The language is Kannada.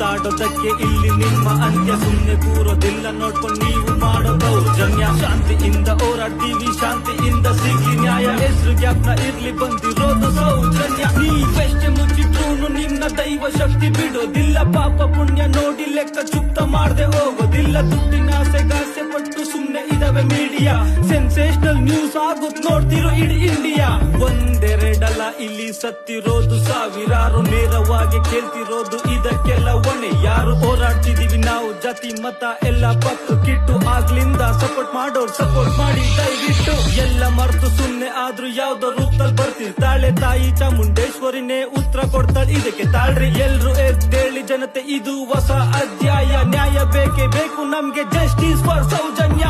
ಮಾತಾಡೋದಕ್ಕೆ ಇಲ್ಲಿ ನಿಮ್ಮ ಅಂತ್ಯ. ಸುಮ್ನೆ ಕೂರೋದಿಲ್ಲ ನೋಡ್ಕೊಂಡು ನೀವು ಮಾಡೋ ದೌರ್ಜನ್ಯ. ಶಾಂತಿಯಿಂದ ಹೋರಾಡ್ತೀವಿ, ಶಾಂತಿಯಿಂದ ಸಿಗ್ಲಿ ನ್ಯಾಯ. ಹೆಸರು ಗ್ಯಾಪ್ನ ಇರ್ಲಿ ಬಂದಿರೋದು ಸೌಜನ್ಯ. ನೀವೆಷ್ಟೇ ಮುಚ್ಚಿಟ್ರು ನಿಮ್ನ ದೈವ ಶಕ್ತಿ ಬಿಡೋದಿಲ್ಲ. ಪಾಪ ಪುಣ್ಯ ನೋಡಿ ಲೆಕ್ಕ ಚುಪ್ತ ಮಾಡ್ದೆ ಹೋಗೋದಿಲ್ಲ. ದುಡ್ಡಿನ ಆಸೆಗಾಸೆ ಪಟ್ಟು ಸುಮ್ನೆ ಇದಾವೆ ಮೀಡಿಯಾ. ಸೆನ್ಸೇಷನಲ್ ನ್ಯೂಸ್ ಆಗುತ್ ನೋಡ್ತಿರೋ ಇಡೀ ಇಂಡಿಯಾ. ಒಂದೆರಡಲ್ಲ ಇಲ್ಲಿ ಸತ್ತಿರೋದು ಸಾವಿರಾರು. ನೇರವಾಗಿ ಕೇಳ್ತಿರೋದು ಇದಕ್ಕೆಲ್ಲ ಹೊಣೆ ಯಾರು? ಹೋರಾಡ್ತಿದೀವಿ ನಾವು ಜಾತಿ ಮತ ಎಲ್ಲ ಪತ್ತು ಕಿಟ್ಟು. ಆಗ್ಲಿಂದ ಸಪೋರ್ಟ್ ಮಾಡೋರು ಸಪೋರ್ಟ್ ಮಾಡಿ ದಯವಿಟ್ಟು. ಎಲ್ಲ ಮರ್ತು ಸುಮ್ನೆ ಆದ್ರೂ ಯಾವ್ದೋ ರೂಪದಲ್ಲಿ ಬರ್ತಿರ್ತಾಳೆ ತಾಯಿ ಚಾಮುಂಡೇಶ್ವರಿನೇ ಉತ್ತರ ಕೊಡ್ತಾಳೆ ಇದಕ್ಕೆ. ತಾಳ್ರಿ ಎಲ್ರು ಎದ್ದೇಳಿ ಜನತೆ, ಇದು ಹೊಸ ಅಧ್ಯಾಯ. ನ್ಯಾಯ ಬೇಕೇ ಬೇಕು ನಮ್ಗೆ, ಜಸ್ಟಿಸ್ ಫಾರ್ ಸೌಜನ್ಯ.